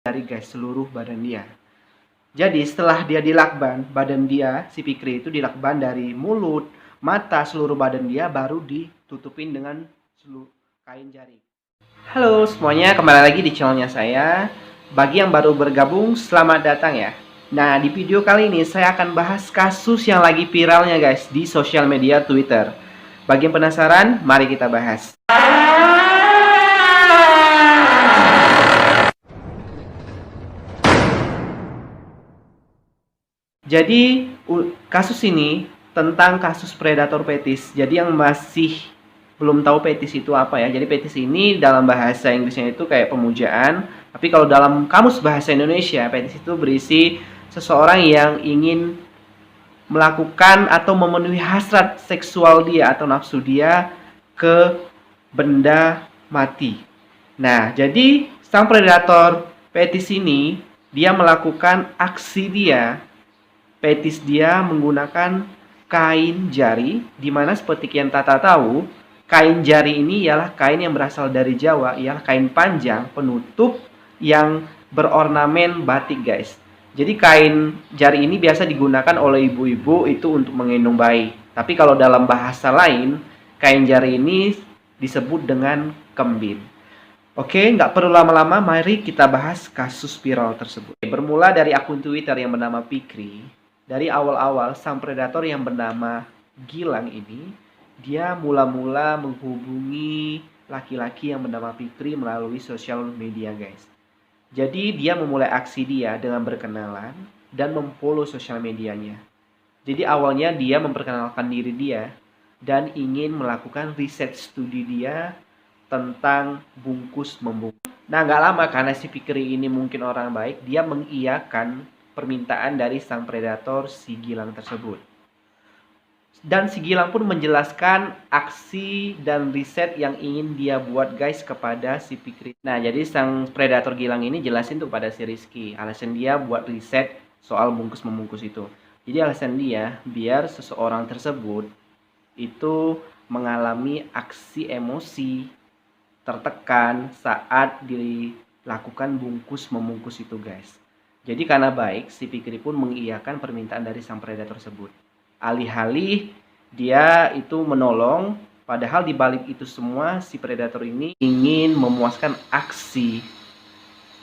dari guys seluruh badan dia. Jadi setelah dia dilakban, badan dia, si Fikri itu dilakban dari mulut, mata, seluruh badan dia, baru ditutupin dengan seluruh kain jari. Halo semuanya, kembali lagi di channelnya saya. Bagi yang baru bergabung, selamat datang ya. Nah, di video kali ini saya akan bahas kasus yang lagi viralnya guys di sosial media Twitter. Bagi yang penasaran, mari kita bahas. Jadi kasus ini tentang kasus predator petis. Jadi yang masih belum tahu petis itu apa ya. Jadi petis ini dalam bahasa Inggrisnya itu kayak pemujaan. Tapi kalau dalam kamus bahasa Indonesia, petis itu berisi seseorang yang ingin melakukan atau memenuhi hasrat seksual dia atau nafsu dia ke benda mati. Nah, jadi sang predator petis ini dia melakukan aksi dia petis dia menggunakan kain jari, di mana seperti yang Tata tahu, kain jari ini ialah kain yang berasal dari Jawa, ialah kain panjang penutup yang berornamen batik guys. Jadi kain jari ini biasa digunakan oleh ibu-ibu itu untuk menggendong bayi. Tapi kalau dalam bahasa lain, kain jari ini disebut dengan kembin. Oke, nggak perlu lama-lama, mari kita bahas kasus viral tersebut. Bermula dari akun Twitter yang bernama Fikri. Dari awal-awal, sang predator yang bernama Gilang ini, dia mula-mula menghubungi laki-laki yang bernama Fikri melalui sosial media guys. Jadi dia memulai aksi dia dengan berkenalan dan memfollow sosial medianya. Jadi awalnya dia memperkenalkan diri dia dan ingin melakukan riset studi dia tentang bungkus membungkus. Nah, nggak lama karena si Fikri ini mungkin orang baik, dia mengiyakan permintaan dari sang predator si Gilang tersebut. Dan si Gilang pun menjelaskan aksi dan riset yang ingin dia buat guys kepada si Fikri. Nah, jadi sang predator Gilang ini jelasin tuh pada si Rizky alasan dia buat riset soal bungkus-membungkus itu. Jadi alasan dia biar seseorang tersebut itu mengalami aksi emosi tertekan saat dilakukan bungkus-membungkus itu guys. Jadi karena baik, si Fikri pun mengiyakan permintaan dari sang predator tersebut. Alih-alih dia itu menolong, padahal di balik itu semua si predator ini ingin memuaskan aksi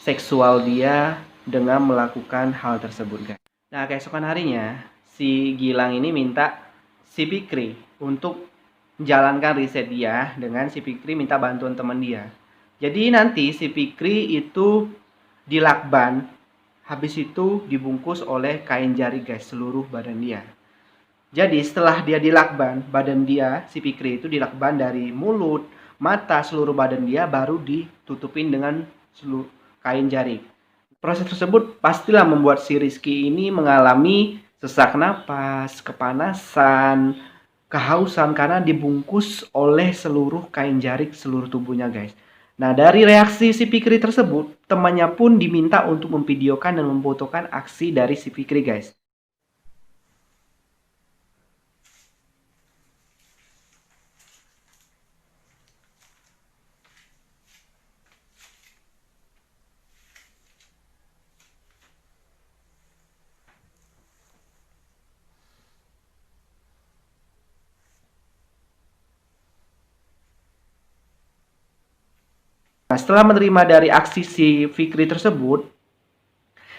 seksual dia dengan melakukan hal tersebut guys. Nah, keesokan harinya si Gilang ini minta si Fikri untuk menjalankan riset dia dengan si Fikri minta bantuan teman dia. Jadi nanti si Fikri itu dilakban, habis itu dibungkus oleh kain jari guys seluruh badan dia. Jadi setelah dia dilakban, badan dia si Fikri itu dilakban dari mulut, mata, seluruh badan dia baru ditutupin dengan seluruh kain jari. Proses tersebut pastilah membuat si Rizky ini mengalami sesak napas, kepanasan, kehausan karena dibungkus oleh seluruh kain jarik seluruh tubuhnya guys. Nah, dari reaksi si Fikri tersebut, temannya pun diminta untuk memvideokan dan memfotokan aksi dari si Fikri guys. Nah, setelah menerima dari aksi si Fikri tersebut,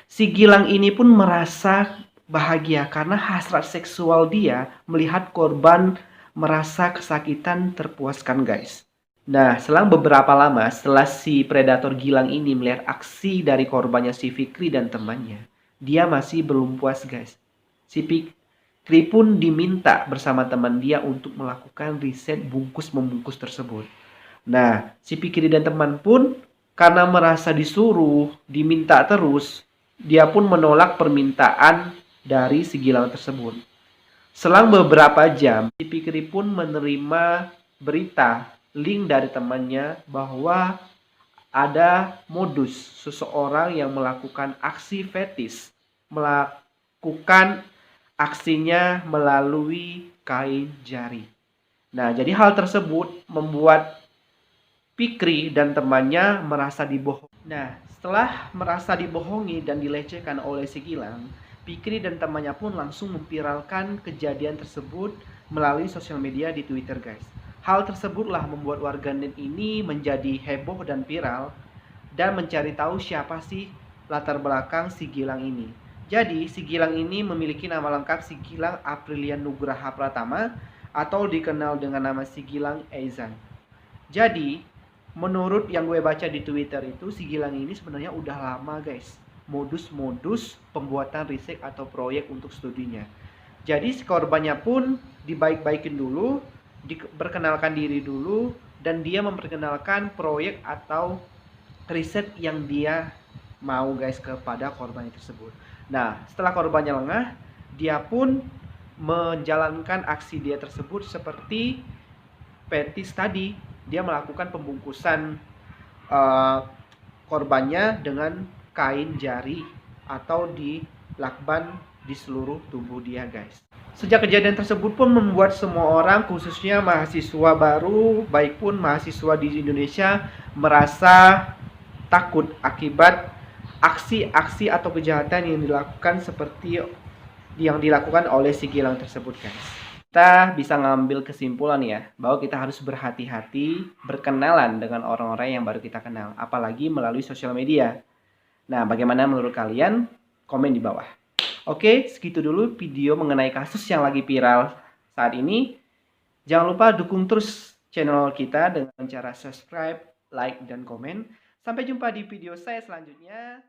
si Gilang ini pun merasa bahagia karena hasrat seksual dia melihat korban merasa kesakitan terpuaskan guys. Nah, selang beberapa lama setelah si predator Gilang ini melihat aksi dari korbannya si Fikri dan temannya, dia masih belum puas guys. Si Fikri pun diminta bersama teman dia untuk melakukan riset bungkus-membungkus tersebut. Nah, si Fikri dan teman pun karena merasa disuruh, diminta terus, dia pun menolak permintaan dari si Gilang tersebut. Selang beberapa jam, si Fikri pun menerima berita, link dari temannya bahwa ada modus seseorang yang melakukan aksi fetis, melakukan aksinya melalui kain jari. Nah, jadi hal tersebut membuat Fikri dan temannya merasa dibohongi. Nah, setelah merasa dibohongi dan dilecehkan oleh si Gilang, Fikri dan temannya pun langsung memviralkan kejadian tersebut melalui sosial media di Twitter, guys. Hal tersebutlah membuat warganet ini menjadi heboh dan viral dan mencari tahu siapa sih latar belakang si Gilang ini. Jadi, si Gilang ini memiliki nama lengkap si Gilang Aprilian Nugraha Pratama atau dikenal dengan nama si Gilang Eizan. Jadi, menurut yang gue baca di Twitter itu, si Gilang ini sebenarnya udah lama, guys, modus-modus pembuatan riset atau proyek untuk studinya. Jadi si korbannya pun dibaik-baikin dulu, diperkenalkan diri dulu, dan dia memperkenalkan proyek atau riset yang dia mau, guys, kepada korbannya tersebut. Nah, setelah korbannya lengah, dia pun menjalankan aksi dia tersebut seperti Petis tadi. Dia melakukan pembungkusan korbannya dengan kain jari atau dilakban di seluruh tubuh dia, guys. Sejak kejadian tersebut pun membuat semua orang, khususnya mahasiswa baru, baik pun mahasiswa di Indonesia, merasa takut akibat aksi-aksi atau kejahatan yang dilakukan seperti yang dilakukan oleh si Gilang tersebut, guys. Kita bisa ngambil kesimpulan ya, bahwa kita harus berhati-hati berkenalan dengan orang-orang yang baru kita kenal, apalagi melalui sosial media. Nah, bagaimana menurut kalian? Komen di bawah. Oke, segitu dulu video mengenai kasus yang lagi viral saat ini. Jangan lupa dukung terus channel kita dengan cara subscribe, like, dan komen. Sampai jumpa di video saya selanjutnya.